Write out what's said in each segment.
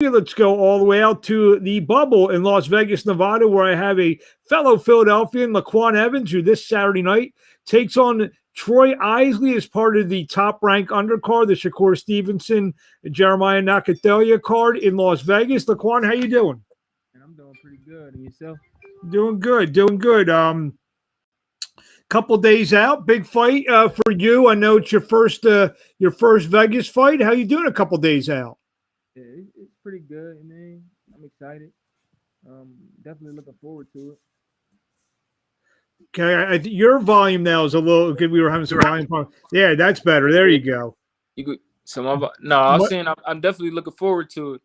Let's go all the way out to the bubble in Las Vegas, Nevada, where I have a fellow Philadelphian, LaQuan Evans, who this Saturday night takes on Troy Isley as part of the top-ranked undercard, the Shakur Stevenson, Jeremiah Nakathila card in Las Vegas. LaQuan, how you doing? And I'm doing pretty good. And yourself? Doing good, doing good. Couple days out, big fight for you. I know it's your first Vegas fight. How you doing? A couple days out. Yeah, it's pretty good, man. I'm excited. Definitely looking forward to it. Okay, your volume now is a little good. We were having some volume problems. Yeah, that's better. There you go. You could. No, I was What? saying I'm definitely looking forward to it.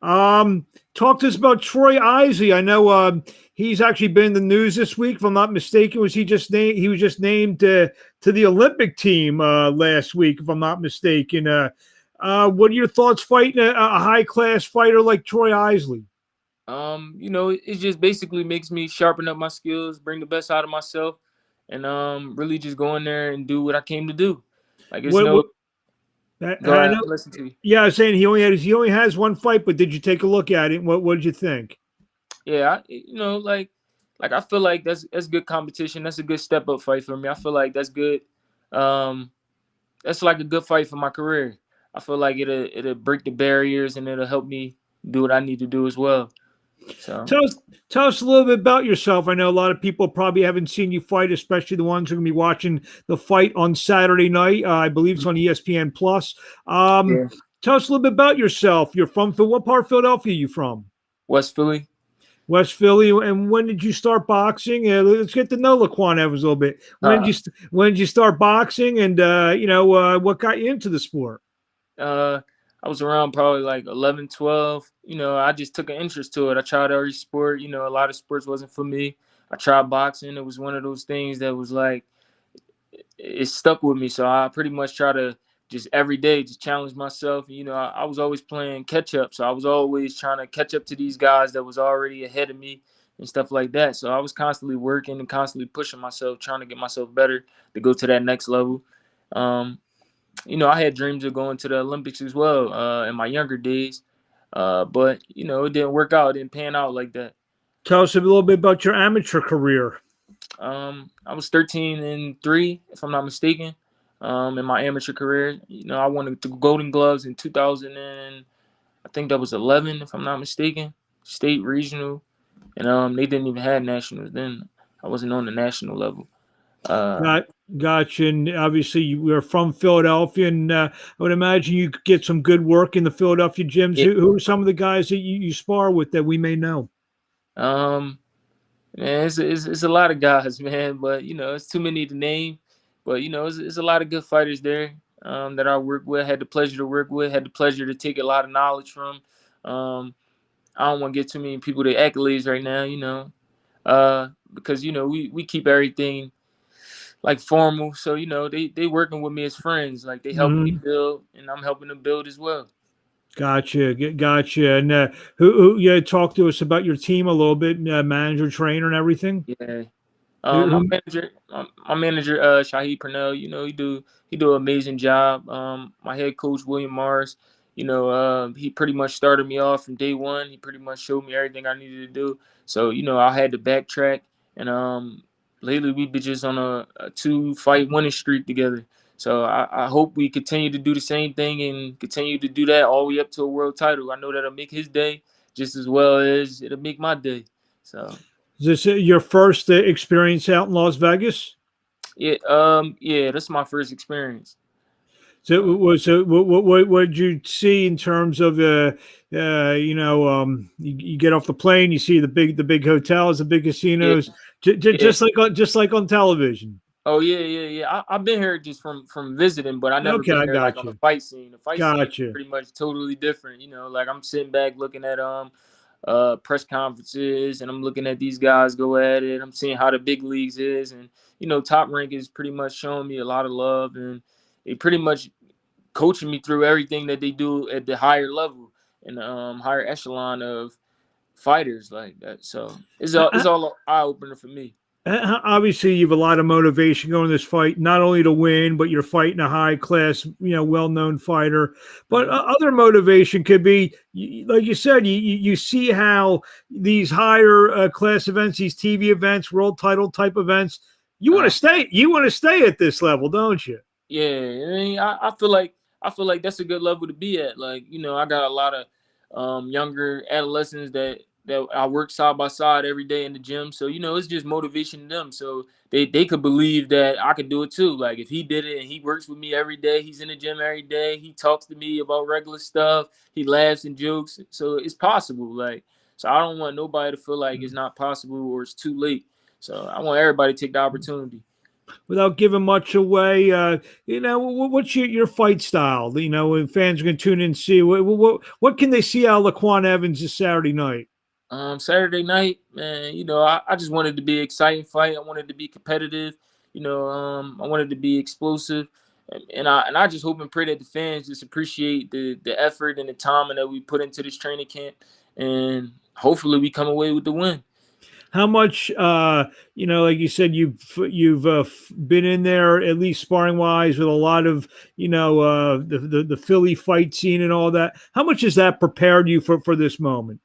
Talk to us about Troy Isley. I know he's actually been in the news this week, if I'm not mistaken. Was he just named? He was just named to the Olympic team last week, if I'm not mistaken. What are your thoughts fighting a high class fighter like Troy Isley? It just basically makes me sharpen up my skills, bring the best out of myself, and really just go in there and do what I came to do. Like it's What, no. what Go I ahead, know. listen to you. Yeah, I was saying he only has one fight, but did you take a look at it? What did you think? Yeah, like I feel like that's good competition. That's a good step up fight for me. I feel like that's good. Um, that's like a good fight for my career. I feel like it'll break the barriers and it'll help me do what I need to do as well. So Tell us, tell us a little bit about yourself. I know a lot of people probably haven't seen you fight, especially the ones who are going to be watching the fight on Saturday night. I believe it's on ESPN Plus. yeah, Tell us a little bit about yourself. You're from what part of Philadelphia are you from? West Philly. West Philly. And when did you start boxing? Let's get to know LaQuan Evans a little bit. Uh, When did you start boxing? And what got you into the sport? uh, I was around probably like 11, 12. I just took an interest to it. I tried every sport. A lot of sports wasn't for me. I tried boxing. It was one of those things that was like it stuck with me. So I pretty much try to just every day just challenge myself. I was always playing catch up, so I was always trying to catch up to these guys that was already ahead of me and stuff like that. So I was constantly working and constantly pushing myself, trying to get myself better to go to that next level. Um, I had dreams of going to the Olympics as well in my younger days, but it didn't work out. It didn't pan out like that. Tell us a little bit about your amateur career. I was 13-3, if I'm not mistaken, in my amateur career. I won the Golden Gloves in 2000 and I think that was 11, if I'm not mistaken, state regional, and they didn't even have nationals then. I wasn't on the national level. Uh, Gotcha. And obviously, you are from Philadelphia, and I would imagine you could get some good work in the Philadelphia gyms. yeah, Who are some of the guys that you spar with that we may know? um, man, it's a lot of guys, man, but it's too many to name. But it's a lot of good fighters there that I work with. Had the pleasure to work with. Had the pleasure to take a lot of knowledge from. Um, I don't want to get too many people the accolades right now, because we keep everything like formal. So they working with me as friends, like they helping me Hmm. build, and I'm helping them build as well. Gotcha. And who yeah, talk to us about your team a little bit, manager, trainer, and everything. Yeah. Who, My who, manager, Shahid Purnell, he do an amazing job. My head coach William Mars, he pretty much started me off from day one. He pretty much showed me everything I needed to do. So I had to backtrack, and lately we've been just on a 2-fight winning streak together. So I hope we continue to do the same thing and continue to do that all the way up to a world title. I know that'll make his day just as well as it'll make my day. So. is this your first experience out in Las Vegas? Yeah, that's my first experience. Uh, What did you see in terms of you get off the plane, you see the big hotels, the big yeah, casinos, yeah. just like on television. Oh yeah. I've been here just from visiting, but I never Okay, been I here like got on the you, fight scene. The fight scene is gotcha. pretty much totally different. Like I'm sitting back looking at press conferences and I'm looking at these guys go at it. I'm seeing how the big leagues is, and Top Rank is pretty much showing me a lot of love, and they pretty much coaching me through everything that they do at the higher level and higher echelon of fighters like that. So it's all eye opener for me. Obviously, you have a lot of motivation going this fight, not only to win, but you're fighting a high class, well-known fighter. But Mhm. other motivation could be, like you said, you see how these higher class events, these TV events, world title type events, you want to Uh, stay. You want to stay at this level, don't you? Yeah, I mean, I feel like that's a good level to be at. Like, I got a lot of younger adolescents that I work side by side every day in the gym. So, it's just motivation to them. So they could believe that I could do it too. Like if he did it and he works with me every day, he's in the gym every day, he talks to me about regular stuff, he laughs and jokes. So it's possible. Like, so I don't want nobody to feel like it's not possible or it's too late. So I want everybody to take the opportunity. Without giving much away, what's your fight style? When fans are going to tune in and see what can they see out of LaQuan Evans this Saturday night? Saturday night, man, I just wanted to be an exciting fight. I wanted to be competitive. I wanted to be explosive, and I just hope and pray that the fans just appreciate the effort and the time and that we put into this training camp, and hopefully we come away with the win. How much, like you said, you've been in there at least sparring wise with a lot of, the Philly fight scene and all that. How much has that prepared you for this moment?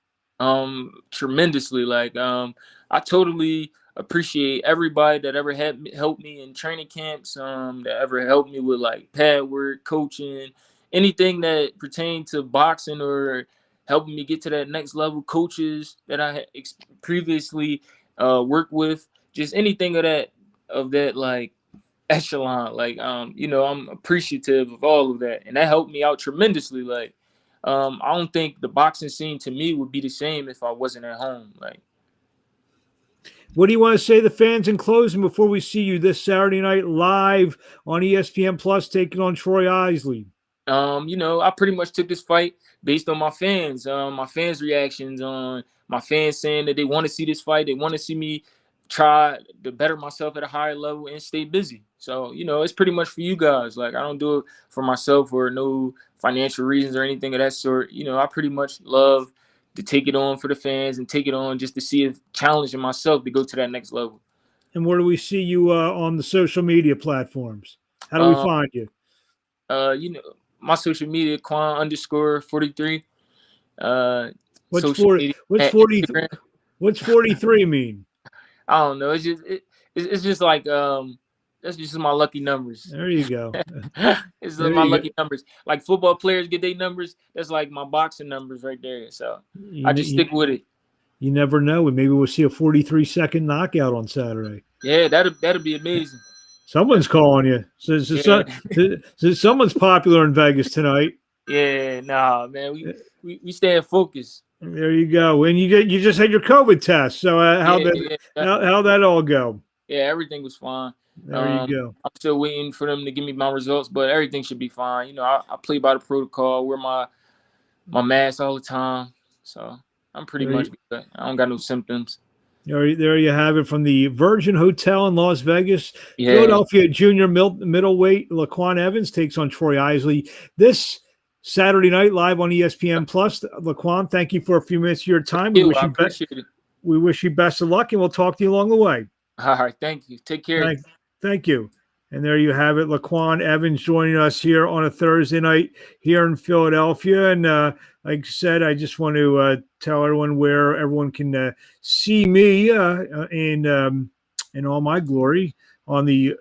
Tremendously. Like, I totally appreciate everybody that ever had helped me in training camps, that ever helped me with like pad work, coaching, anything that pertained to boxing or helping me get to that next level. Coaches that I had previously worked with, just anything of that like echelon. Like, I'm appreciative of all of that, and that helped me out tremendously. Like, I don't think the boxing scene to me would be the same if I wasn't at home. Like, What do you want to say to the fans in closing before we see you this Saturday night live on ESPN Plus taking on Troy Isley? I pretty much took this fight based on my fans' reactions, on my fans saying that they want to see this fight, they want to see me try to better myself at a higher level and stay busy. So, it's pretty much for you guys. Like, I don't do it for myself or no financial reasons or anything of that sort. I pretty much love to take it on for the fans and take it on just to see if challenging myself to go to that next level. And where do we see you on the social media platforms? How do we Um, find you? uh, you know, my social media, Quan_43. What's Social 40? media What's at 40? Instagram. What's 43 mean? I don't know. It's just like that's just my lucky numbers. There you go. It's There my you go. lucky numbers. Like football players get their numbers. That's like my boxing numbers right there. So You, I just you, stick with it. you never know. Maybe we'll see a 43-second knockout on Saturday. Yeah, that'll be amazing. Someone's calling you. Yeah, So someone's popular in Vegas tonight. yeah. Nah, man. We stay in focus. There you go. And you just had your COVID test. So Yeah, yeah, how that all go? yeah. Everything was fine. There you go. I'm still waiting for them to give me my results, but everything should be fine. I play by the protocol, wear my mask all the time, so I'm pretty There much you, good. I don't got no symptoms. there you have it from the Virgin Hotel in Las Vegas. Yeah. Philadelphia Junior Middleweight LaQuan Evans takes on Troy Isley this Saturday night live on ESPN Plus. LaQuan, thank you for a few minutes of your Thank time. you. I appreciate it. We wish you best of luck, and we'll talk to you along the way. All right. Thank you. Take care. Thank you. And there you have it. LaQuan Evans joining us here on a Thursday night here in Philadelphia. And like I said, I just want to tell everyone where everyone can see me in all my glory on the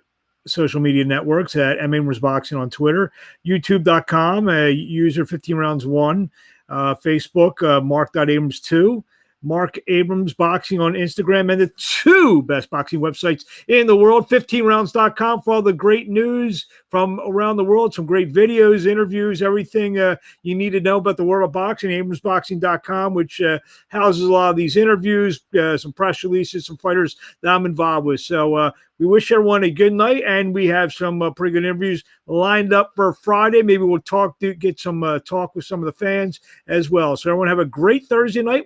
social media networks at Abrams Boxing on Twitter, youtube.com, user 15 rounds 1, Facebook, Mark.Abrams2. Mark Abrams Boxing on Instagram, and the two best boxing websites in the world, 15rounds.com for all the great news from around the world, some great videos, interviews, everything you need to know about the world of boxing, abramsboxing.com, which houses a lot of these interviews, some press releases, some fighters that I'm involved with. So we wish everyone a good night, and we have some pretty good interviews lined up for Friday. Maybe we'll get some talk with some of the fans as well. So everyone have a great Thursday night.